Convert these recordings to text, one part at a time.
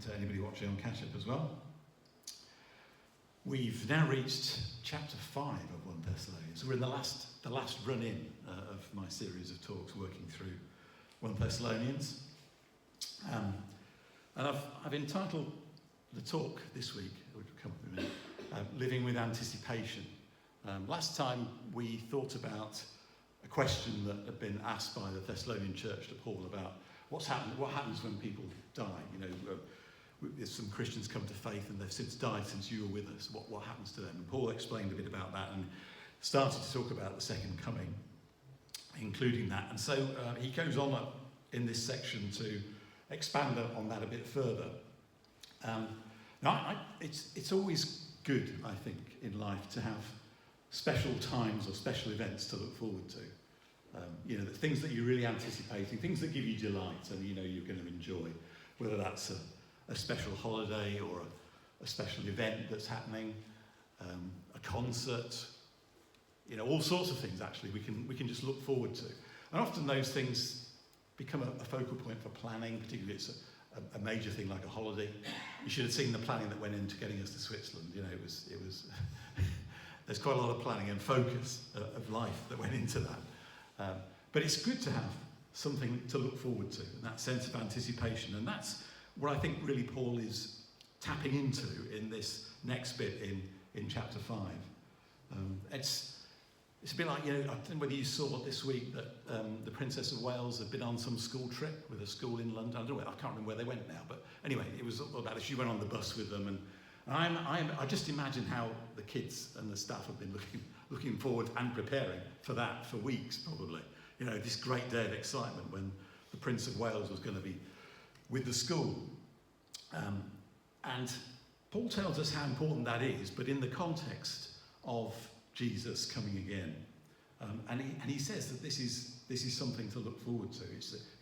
to anybody watching on Catch Up as well. We've now reached chapter 5 of 1 Thessalonians. So we're in the last run-in of my series of talks working through 1 Thessalonians. And I've entitled the talk this week, which will come up in a minute, Living with Anticipation. Last time we thought about a question that had been asked by the Thessalonian church to Paul about what happens when people die. You know, if some Christians come to faith and they've since died since you were with us, what happens to them? And Paul explained a bit about that and started to talk about the second coming, including that. And so he goes on up in this section to expand on that a bit further. Now, it's always good, I think, in life to have special times or special events to look forward to. You know, the things that you're really anticipating, things that give you delight and you know you're going to enjoy, whether that's a special holiday or a special event that's happening, a concert, you know, all sorts of things actually we can just look forward to. And often those things become a focal point for planning, particularly if it's a major thing like a holiday. You should have seen the planning that went into getting us to Switzerland. You know, it was there's quite a lot of planning and focus of life that went into that. But it's good to have something to look forward to, and that sense of anticipation. And that's what I think really Paul is tapping into in this next bit in chapter 5. It's a bit like, you know, I don't know whether you saw this week that the Princess of Wales had been on some school trip with a school in London. I can't remember where they went now, but anyway, it was all about it. She went on the bus with them, and I just imagine how the kids and the staff have been looking forward and preparing for that for weeks, probably. You know, this great day of excitement when the Prince of Wales was going to be with the school. And Paul tells us how important that is, but in the context of Jesus coming again. And he says that this is something to look forward to.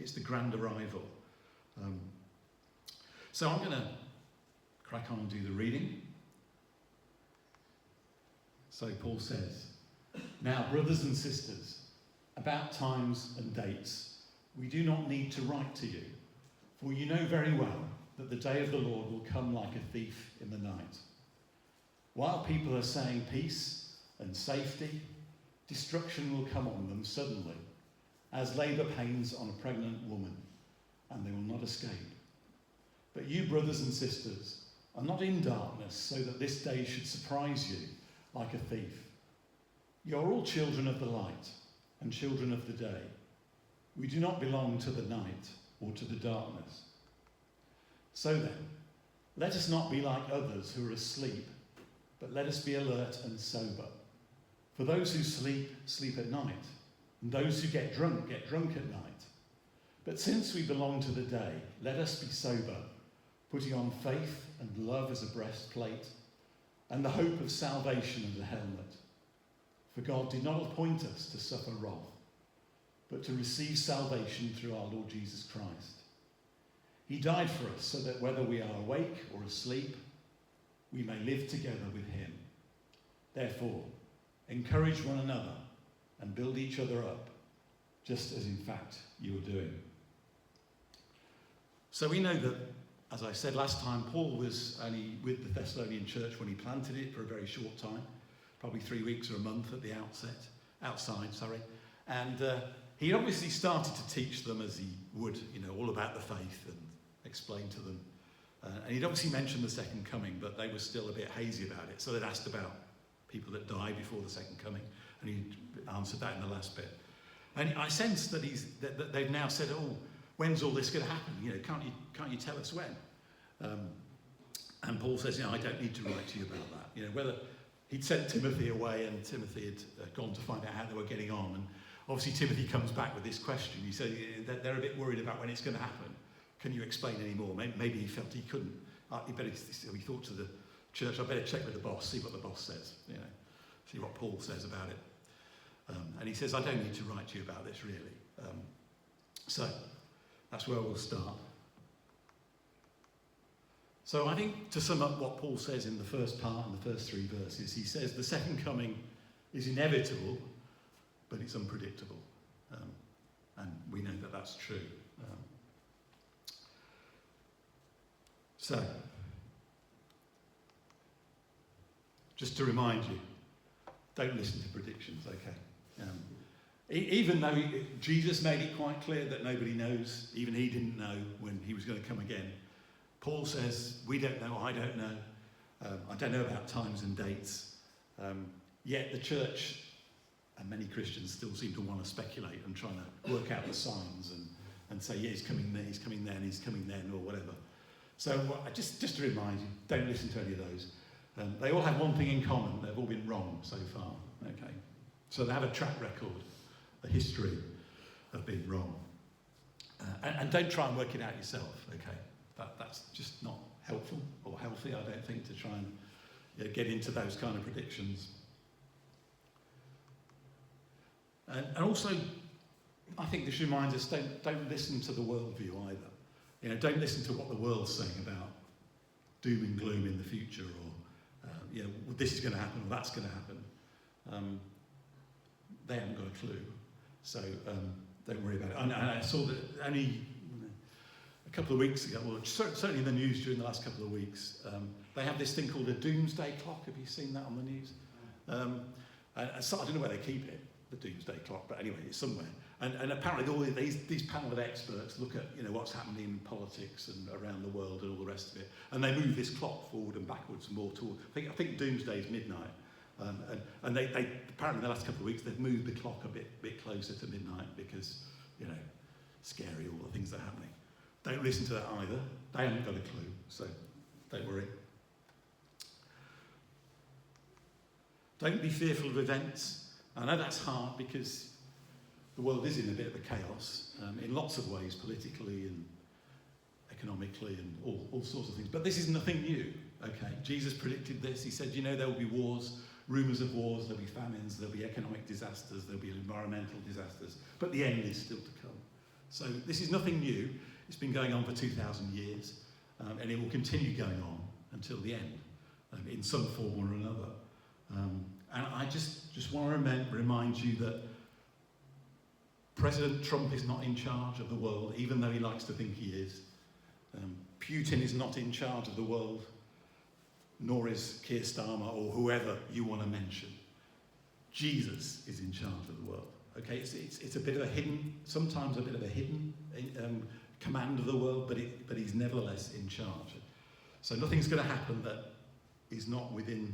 It's the grand arrival. So I'm going to crack on and do the reading. So Paul says, "Now, brothers and sisters, about times and dates, we do not need to write to you, for you know very well that the day of the Lord will come like a thief in the night. While people are saying peace and safety, destruction will come on them suddenly, as labour pains on a pregnant woman, and they will not escape. But you, brothers and sisters, are not in darkness, so that this day should surprise you like a thief. You are all children of the light and children of the day. We do not belong to the night or to the darkness. So then, let us not be like others who are asleep, but let us be alert and sober. For those who sleep, sleep at night, and those who get drunk at night. But since we belong to the day, let us be sober, putting on faith and love as a breastplate, and the hope of salvation as a helmet. For God did not appoint us to suffer wrath, but to receive salvation through our Lord Jesus Christ. He died for us so that whether we are awake or asleep, we may live together with him. Therefore, encourage one another and build each other up, just as in fact you are doing." So we know that, as I said last time, Paul was only with the Thessalonian church when he planted it for a very short time, probably 3 weeks or a month at the outside. And he obviously started to teach them as he would, you know, all about the faith and explain to them. And he'd obviously mentioned the second coming, but they were still a bit hazy about it. So they'd asked about people that die before the second coming, and he answered that in the last bit. And I sense that that they've now said, "Oh, when's all this going to happen? You know, can't you tell us when?" And Paul says, "You know, I don't need to write to you about that." You know, whether he'd sent Timothy away, and Timothy had gone to find out how they were getting on, and obviously Timothy comes back with this question. He said they're a bit worried about when it's going to happen. Can you explain any more? Maybe he felt he couldn't. He thought to the church, I better check with the boss, see what the boss says, you know, see what Paul says about it. And he says, I don't need to write to you about this, really. So that's where we'll start. So I think to sum up what Paul says in the first part and the first 3 verses, he says the second coming is inevitable, but it's unpredictable. And we know that that's true. So, just to remind you, don't listen to predictions, okay? Even though Jesus made it quite clear that nobody knows, even he didn't know when he was going to come again. Paul says, we don't know, I don't know. I don't know about times and dates. Yet the church and many Christians still seem to want to speculate and trying to work out the signs and say, yeah, he's coming there, he's coming then, he's coming then, or whatever. So just to remind you, don't listen to any of those. They all have one thing in common, they've all been wrong so far, okay? So they have a track record, a history of being wrong. And don't try and work it out yourself, okay? That's just not helpful or healthy, I don't think, to try and get into those kind of predictions. And also, I think this reminds us, don't listen to the worldview either. Don't listen to what the world's saying about doom and gloom in the future, or this is going to happen or that's going to happen. They haven't got a clue, so don't worry about it. And I saw that only a couple of weeks ago, well, certainly in the news during the last couple of weeks, they have this thing called a doomsday clock. Have you seen that on the news? I don't know where they keep it, the doomsday clock, but anyway, it's somewhere. And apparently all these panel of experts look at what's happening in politics and around the world and all the rest of it, and they move this clock forward and backwards more toward. I think doomsday is midnight, and they apparently in the last couple of weeks they've moved the clock a bit closer to midnight because scary, all the things that are happening. Don't listen to that either. They haven't got a clue, so don't worry. Don't be fearful of events. I know that's hard because the world is in a bit of a chaos in lots of ways, politically and economically and all sorts of things. But this is nothing new, okay? Jesus predicted this. He said, there will be wars, rumours of wars, there'll be famines, there'll be economic disasters, there'll be environmental disasters, but the end is still to come. So this is nothing new. It's been going on for 2,000 years, and it will continue going on until the end, in some form or another. And I just want to remind you that President Trump is not in charge of the world, even though he likes to think he is. Putin is not in charge of the world, nor is Keir Starmer or whoever you want to mention. Jesus is in charge of the world. Okay, it's a bit of a hidden, sometimes a bit of a hidden command of the world, but he's nevertheless in charge. So nothing's going to happen that is not within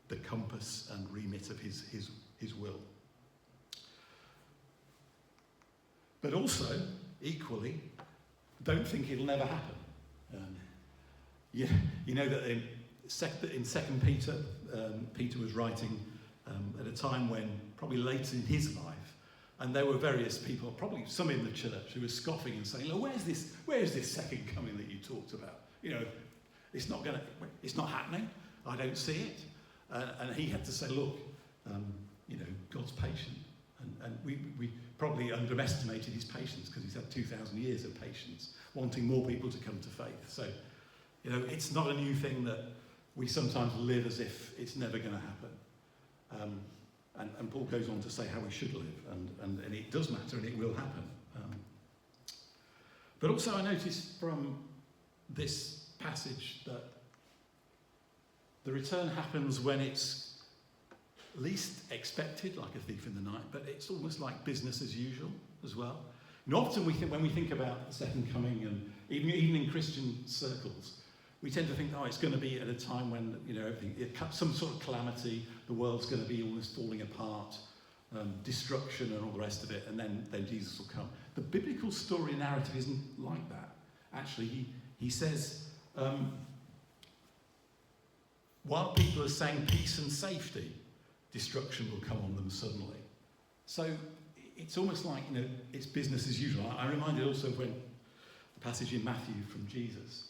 the compass and remit of his will. But also, equally, don't think it'll never happen. You know that in 2 Peter, Peter was writing at a time when, probably late in his life, and there were various people, probably some in the church, who were scoffing and saying, "Oh, where's this second coming that you talked about? It's not happening. I don't see it." And he had to say, "Look, God's patient." And we probably underestimated his patience because he's had 2,000 years of patience, wanting more people to come to faith. So, it's not a new thing that we sometimes live as if it's never going to happen. And Paul goes on to say how we should live, and it does matter and it will happen. But also I noticed from this passage that the return happens when it's least expected, like a thief in the night, but it's almost like business as usual as well. Often when we think about the second coming, and even in Christian circles, we tend to think, it's going to be at a time when some sort of calamity, the world's going to be almost falling apart, destruction and all the rest of it, and then Jesus will come. The biblical story and narrative isn't like that. Actually, he says, while people are saying peace and safety, destruction will come on them suddenly. So it's almost like, it's business as usual. I'm reminded also of the passage in Matthew from Jesus,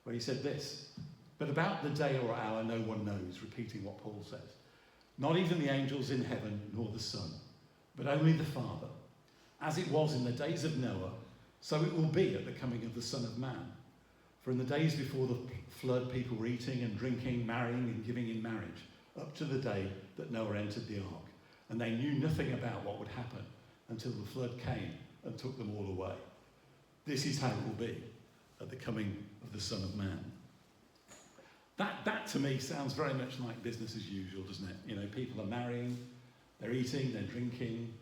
where he said this, "But about the day or hour no one knows," repeating what Paul says. "Not even the angels in heaven, nor the Son, but only the Father. As it was in the days of Noah, so it will be at the coming of the Son of Man. For in the days before the flood, people were eating and drinking, marrying and giving in marriage, up to the day that Noah entered the ark. And they knew nothing about what would happen until the flood came and took them all away. This is how it will be at the coming of the Son of Man. That to me sounds very much like business as usual, doesn't it? You know, people are marrying, they're eating, they're drinking,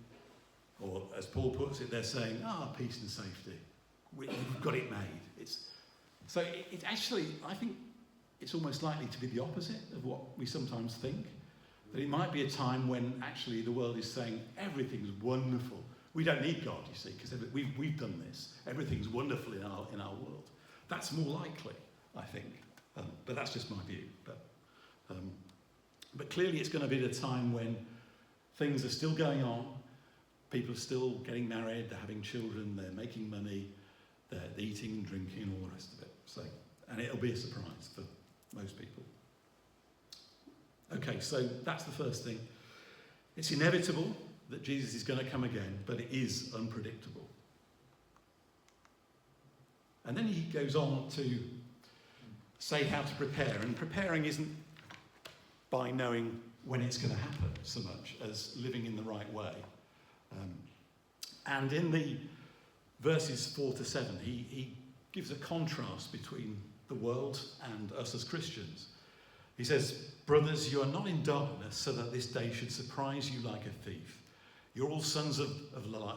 or as Paul puts it, they're saying, peace and safety. We've got it made. It actually, I think it's almost likely to be the opposite of what we sometimes think. That it might be a time when actually the world is saying everything's wonderful. We don't need God, you see, because we've done this. Everything's wonderful in our world. That's more likely, I think. But that's just my view. But clearly it's going to be the time when things are still going on. People are still getting married, they're having children, they're making money, they're eating and drinking and all the rest of it. And it'll be a surprise for most people. Okay, so that's the first thing. It's inevitable that Jesus is going to come again, but it is unpredictable. And then he goes on to say how to prepare. And preparing isn't by knowing when it's going to happen so much as living in the right way. And in the verses 4 to 7, he gives a contrast between the world and us as Christians. He says, "Brothers, you are not in darkness so that this day should surprise you like a thief. You're all sons of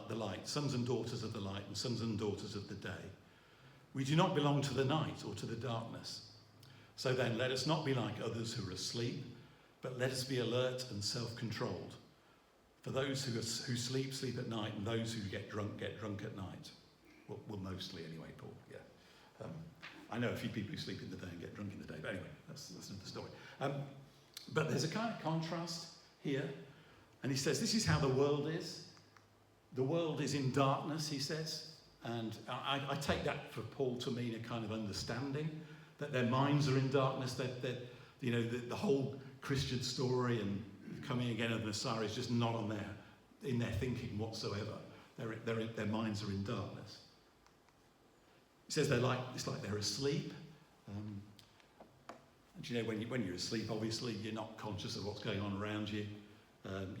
the light, sons and daughters of the light, and sons and daughters of the day. We do not belong to the night or to the darkness. So then, let us not be like others who are asleep, but let us be alert and self-controlled. For those who sleep, sleep at night, and those who get drunk at night." Well, mostly anyway, Paul, yeah. I know a few people who sleep in the day and get drunk in the day, but anyway, that's another story. But there's a kind of contrast here, and he says this is how the world is. The world is in darkness, he says, and I take that for Paul to mean a kind of understanding, that their minds are in darkness, that the whole Christian story and coming again of the Messiah is just not in their thinking whatsoever. Their minds are in darkness. He says it's like they're asleep. And when you're asleep, obviously you're not conscious of what's going on around you.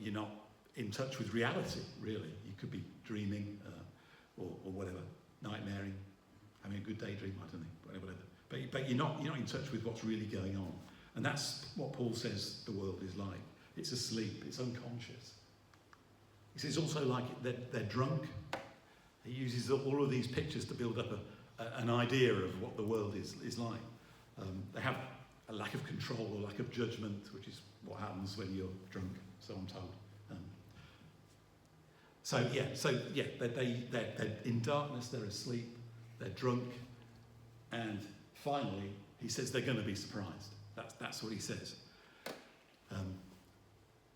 You're not in touch with reality, really. You could be dreaming or whatever, nightmaring, having a good daydream, I don't know, whatever. But you're not in touch with what's really going on. And that's what Paul says the world is like. It's asleep, it's unconscious. He says also like they're drunk. He uses all of these pictures to build up an idea of what the world is like. They have a lack of control or lack of judgment, which is what happens when you're drunk, so I'm told. They're in darkness, they're asleep, they're drunk, and finally, he says they're going to be surprised. That's what he says.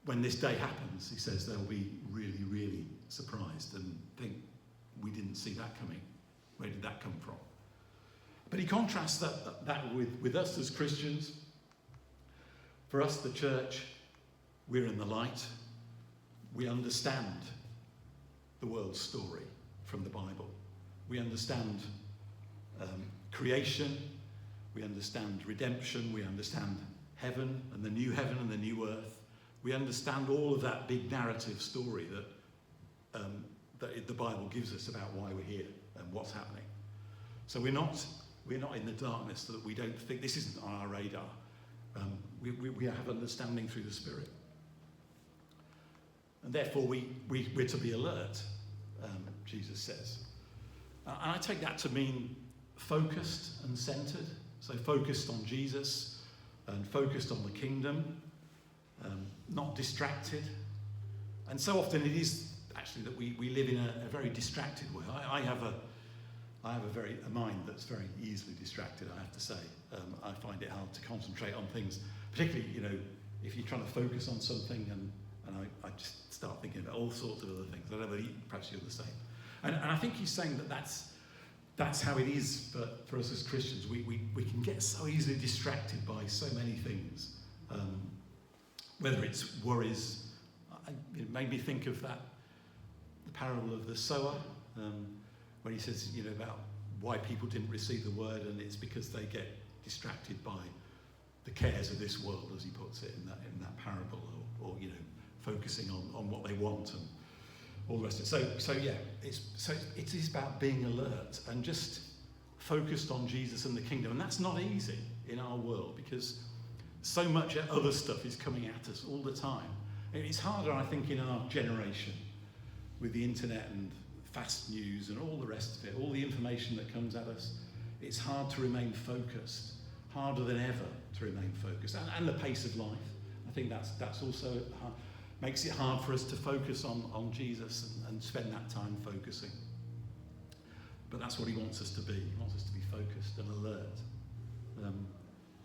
When this day happens, he says they'll be really, really surprised and think, we didn't see that coming. Where did that come from? But he contrasts that with us as Christians. For us, the church, we're in the light. We understand the world's story from the Bible. We understand creation. We understand redemption. We understand heaven and the new heaven and the new earth. We understand all of that big narrative story that the Bible gives us about why we're here and what's happening. So we're not in the darkness so that we don't think this isn't on our radar. We have understanding through the Spirit. And therefore we're to be alert, Jesus says. And I take that to mean focused and centered. So focused on Jesus and focused on the kingdom, not distracted. And so often it is actually that we live in a very distracted way. I have a mind that's very easily distracted, I have to say. I find it hard to concentrate on things, particularly, if you're trying to focus on something and I just start thinking about all sorts of other things. I don't know, perhaps you're the same. And I think he's saying that's how it is for us as Christians. We can get so easily distracted by so many things, whether it's worries. It made me think of the parable of the sower, when he says, about why people didn't receive the word, and it's because they get distracted by the cares of this world, as he puts it in that parable, or focusing on what they want and all the rest of it. So it is about being alert and just focused on Jesus and the kingdom. And that's not easy in our world because so much other stuff is coming at us all the time. It's harder, I think, in our generation with the internet and fast news and all the rest of it, all the information that comes at us. It's hard to remain focused, harder than ever to remain focused. And the pace of life, I think that's also hard, makes it hard for us to focus on Jesus and spend that time focusing. But that's what he wants us to be. He wants us to be focused and alert,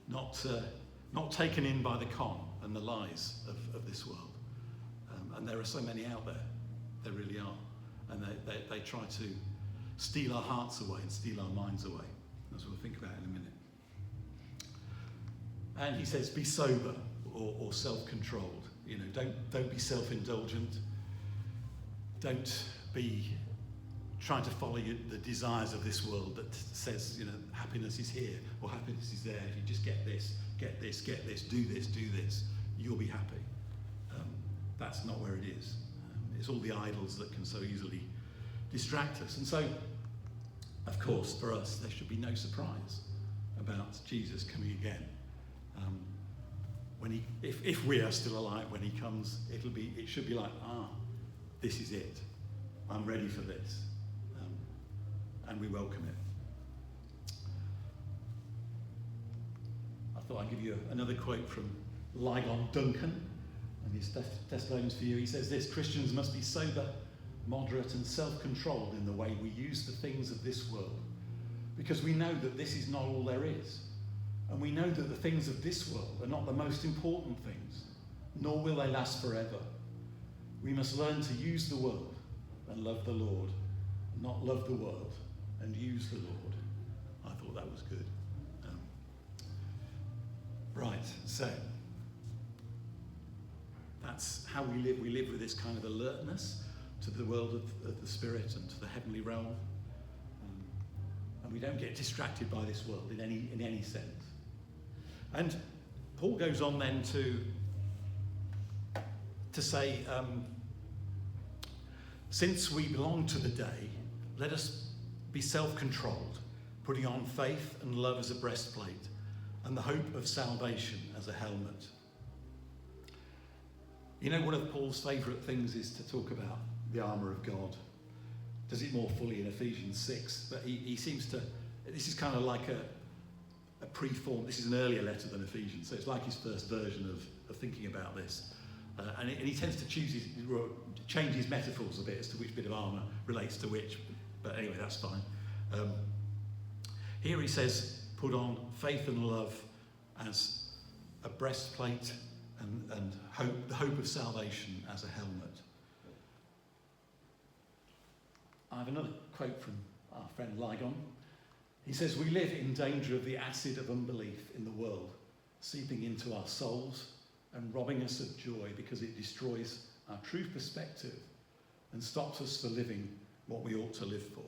not taken in by the con and the lies of this world. And there are so many out there. There really are. And they try to steal our hearts away and steal our minds away. That's what we'll think about in a minute. And he says, be sober or self-controlled. You know, don't be self-indulgent. Don't be trying to follow the desires of this world that says, you know, happiness is here or happiness is there. If you just get this, do this, you'll be happy. That's not where it is. It's all the idols that can so easily distract us. And so, of course, for us, there should be no surprise about Jesus coming again. If we are still alive when he comes, it should be like, this is it. I'm ready for this. And we welcome it. I thought I'd give you another quote from Ligon Duncan and his Thessalonians for you. He says this: Christians must be sober, moderate and self-controlled in the way we use the things of this world, because we know that this is not all there is. And we know that the things of this world are not the most important things, nor will they last forever. We must learn to use the world and love the Lord, not love the world and use the Lord. I thought that was good. Right, so that's how we live. We live with this kind of alertness to the world of the spirit and to the heavenly realm. And we don't get distracted by this world in any sense. And Paul goes on then to say, since we belong to the day, let us be self-controlled, putting on faith and love as a breastplate, and the hope of salvation as a helmet. You know, one of Paul's favourite things is to talk about the armour of God. Does it more fully in Ephesians 6, but he seems to, this is kind of like a pre-form, this is an earlier letter than Ephesians, so it's like his first version of thinking about this. And he tends to change his metaphors a bit as to which bit of armour relates to which, but anyway, that's fine. Here he says, put on faith and love as a breastplate and hope, the hope of salvation as a helmet. I have another quote from our friend Ligon. He says, we live in danger of the acid of unbelief in the world, seeping into our souls and robbing us of joy because it destroys our true perspective and stops us for living what we ought to live for.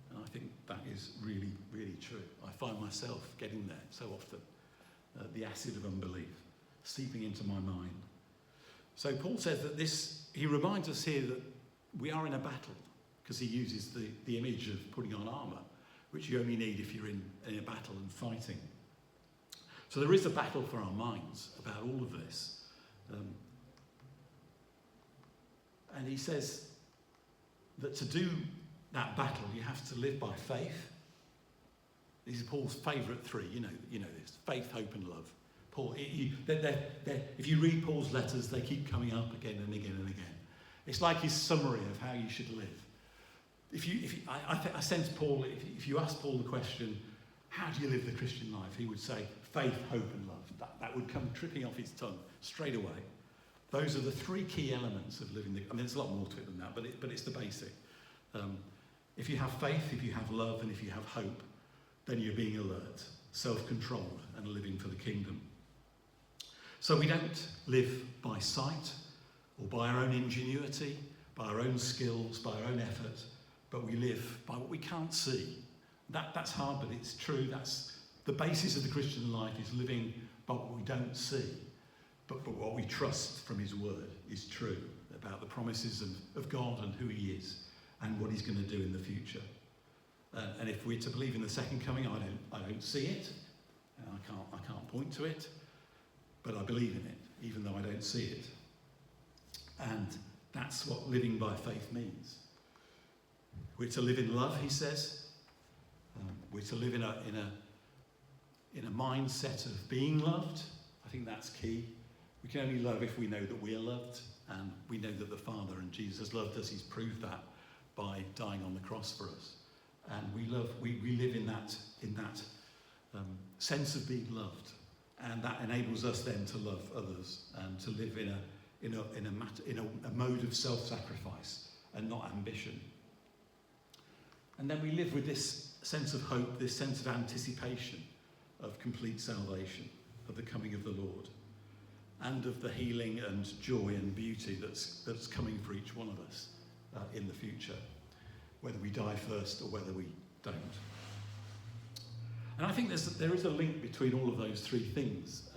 And I think that is really, really true. I find myself getting there so often. The acid of unbelief seeping into my mind. So Paul says that he reminds us here that we are in a battle, because he uses the image of putting on armour, which you only need if you're in a battle and fighting. So there is a battle for our minds about all of this. And he says that to do that battle, you have to live by faith. These are Paul's favourite three, you know this: faith, hope and love. Paul, if you read Paul's letters, they keep coming up again and again and again. It's like his summary of how you should live. I sense Paul, if you ask Paul the question, how do you live the Christian life? He would say, faith, hope and love. That would come tripping off his tongue straight away. Those are the three key elements of living there's a lot more to it than that, but it's the basic. If you have faith, if you have love, and if you have hope, then you're being alert, self-controlled, and living for the kingdom. So we don't live by sight or by our own ingenuity, by our own skills, by our own effort, but we live by what we can't see. That's hard, but it's true. That's the basis of the Christian life, is living by what we don't see, but what we trust from his word is true about the promises of God and who he is and what he's going to do in the future. And if we're to believe in the second coming, I don't see it, and I can't point to it, but I believe in it, even though I don't see it. And that's what living by faith means. We're to live in love, he says. We're to live in a mindset of being loved. I think that's key. We can only love if we know that we're loved, and we know that the Father and Jesus loved us. He's proved that by dying on the cross for us. And we live in that sense of being loved, and that enables us then to love others and to live in a mode of self-sacrifice and not ambition. And then we live with this sense of hope, this sense of anticipation of complete salvation, of the coming of the Lord, and of the healing and joy and beauty that's coming for each one of us in the future, whether we die first or whether we don't. And I think there is a link between all of those three things.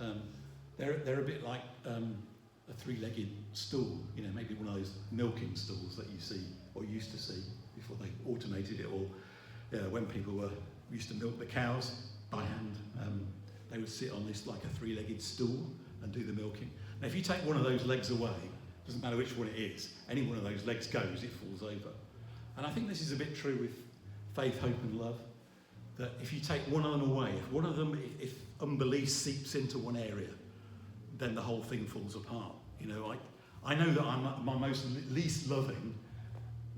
They're a bit like a three-legged stool, maybe one of those milking stools that you see or used to see before they automated it all. When people used to milk the cows by hand, they would sit on this like a three-legged stool and do the milking. Now, if you take one of those legs away, doesn't matter which one it is, any one of those legs goes, it falls over. And I think this is a bit true with faith, hope and love, that if you take one of them away, if unbelief seeps into one area, then the whole thing falls apart. I know that I'm my most least loving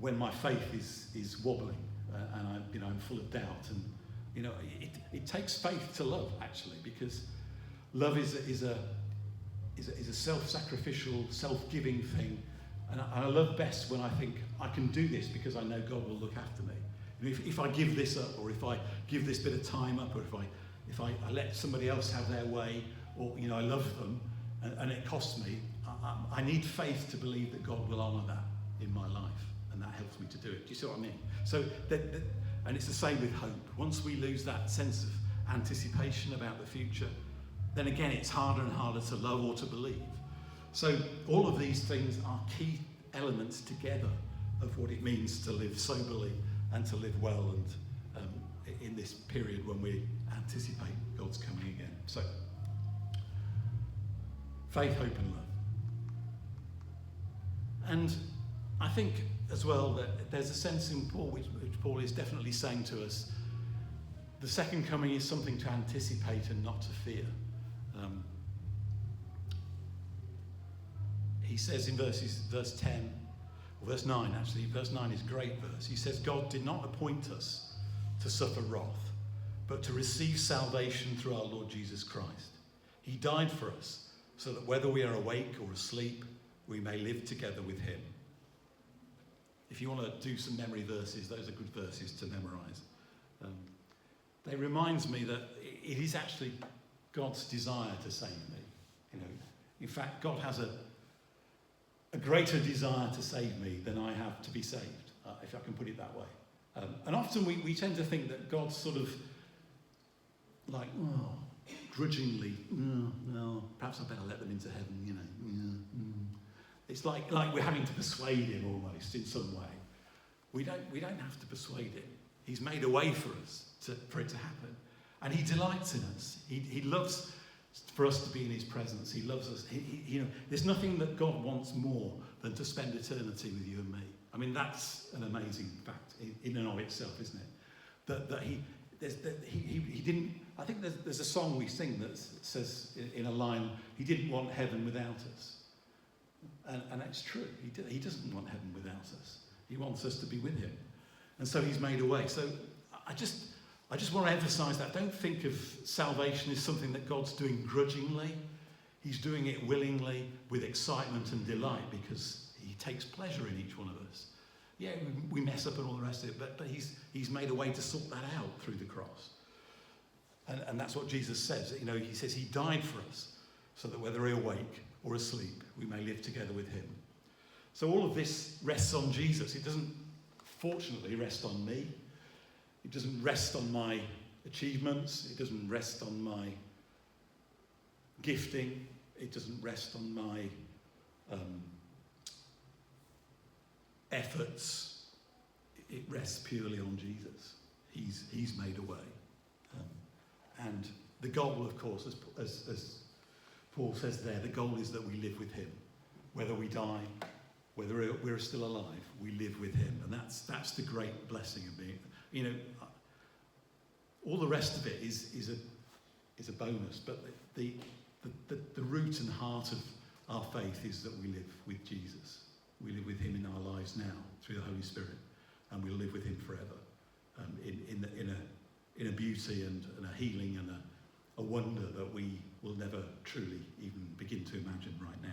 when my faith is wobbling and I'm full of doubt. And it takes faith to love, actually, because love is a self-sacrificial, self-giving thing. And I love best when I think I can do this because I know God will look after me. If I give this up, or if I give this bit of time up, or if I let somebody else have their way, or I love them and it costs me, I need faith to believe that God will honour that in my life, and that helps me to do it. Do you see what I mean? So, and it's the same with hope. Once we lose that sense of anticipation about the future, then again it's harder and harder to love or to believe. So all of these things are key elements together of what it means to live soberly and to live well, and in this period when we anticipate God's coming again. So, faith, hope and love. And I think as well that there's a sense in Paul, which Paul is definitely saying to us, the second coming is something to anticipate and not to fear. He says in verse 10, or verse 9 actually, verse 9 is a great verse. He says, God did not appoint us to suffer wrath, but to receive salvation through our Lord Jesus Christ. He died for us, so that whether we are awake or asleep, we may live together with him. If you want to do some memory verses, those are good verses to memorize. They remind me that it is actually God's desire to save me. In fact, God has a greater desire to save me than I have to be saved, if I can put it that way. And often we tend to think that God's sort of like, grudgingly, no, perhaps I better let them into heaven, It's like we're having to persuade him almost in some way. We don't have to persuade him. He's made a way for us for it to happen. And he delights in us. He loves for us to be in his presence. He loves us. There's nothing that God wants more than to spend eternity with you and me. I mean, that's an amazing fact in and of itself, isn't it? That he didn't. I think there's a song we sing that says in a line, he didn't want heaven without us. And that's true. He doesn't want heaven without us. He wants us to be with him. And so he's made a way. So I just want to emphasize that. Don't think of salvation as something that God's doing grudgingly. He's doing it willingly, with excitement and delight, because he takes pleasure in each one of us. Yeah, we mess up and all the rest of it, but he's made a way to sort that out through the cross. And that's what Jesus says. He says he died for us, so that whether we're awake or asleep, we may live together with him. So all of this rests on Jesus. It doesn't, fortunately, rest on me. It doesn't rest on my achievements. It doesn't rest on my gifting. It doesn't rest on my efforts. It rests purely on Jesus. He's made a way. And the goal, of course, as Paul says there, the goal is that we live with him. Whether we die, whether we're still alive, we live with him. And that's the great blessing of being, you know, all the rest of it is a bonus. But the root and heart of our faith is that we live with Jesus. We live with him in our lives now through the Holy Spirit, and we'll live with him forever, in a beauty and a healing and a wonder that we will never truly even begin to imagine right now.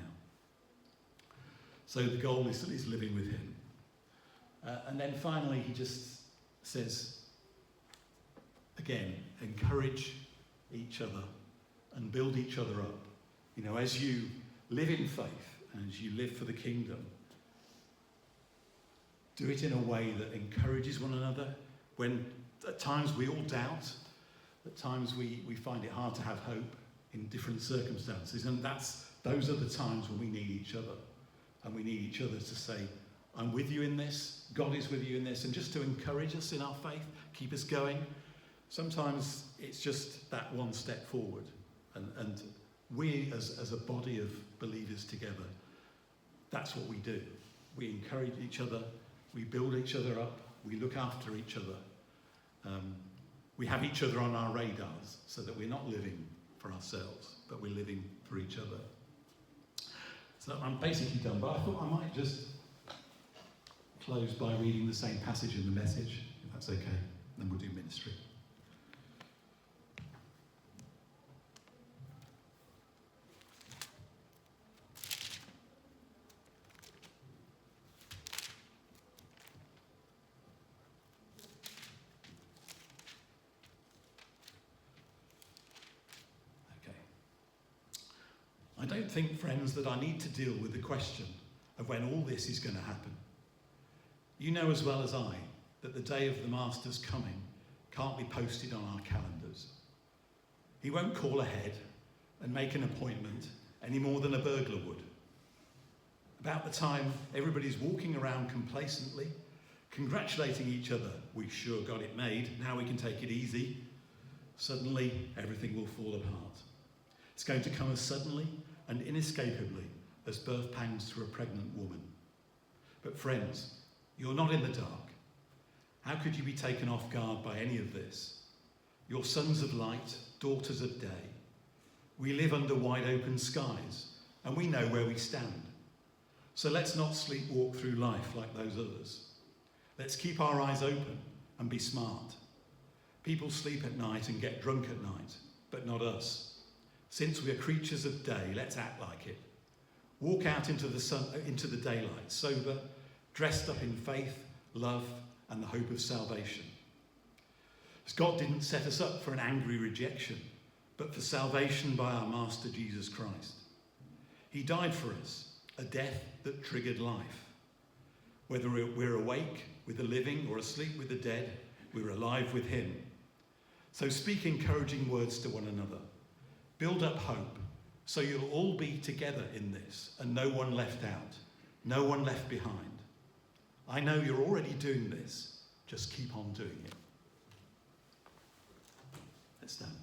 So the goal is living with him. And then finally he just says, again, encourage each other and build each other up. You know, as you live in faith and as you live for the kingdom, do it in a way that encourages one another. When at times we all doubt, at times we find it hard to have hope in different circumstances, and those are the times when we need each other. And we need each other to say, I'm with you in this, God is with you in this, and just to encourage us in our faith, keep us going. Sometimes it's just that one step forward. And we, as a body of believers together, that's what we do. We encourage each other, we build each other up, we look after each other. We have each other on our radars so that we're not living for ourselves, but we're living for each other. So I'm basically done, but I thought I might just close by reading the same passage in the Message, if that's okay. Then we'll do ministry. I don't think, friends, that I need to deal with the question of when all this is going to happen. You know as well as I that the day of the Master's coming can't be posted on our calendars. He won't call ahead and make an appointment any more than a burglar would. About the time everybody's walking around complacently, congratulating each other, we sure got it made, now we can take it easy, suddenly everything will fall apart. It's going to come as suddenly and inescapably as birth pangs through a pregnant woman. But friends, you're not in the dark. How could you be taken off guard by any of this? You're sons of light, daughters of day. We live under wide open skies, and we know where we stand. So let's not sleepwalk through life like those others. Let's keep our eyes open and be smart. People sleep at night and get drunk at night, but not us. Since we are creatures of day, let's act like it. Walk out into the daylight, sober, dressed up in faith, love, and the hope of salvation. As God didn't set us up for an angry rejection, but for salvation by our Master Jesus Christ. He died for us, a death that triggered life. Whether we're awake with the living or asleep with the dead, we're alive with him. So speak encouraging words to one another. Build up hope, so you'll all be together in this, and no one left out, no one left behind. I know you're already doing this, just keep on doing it. Let's stand.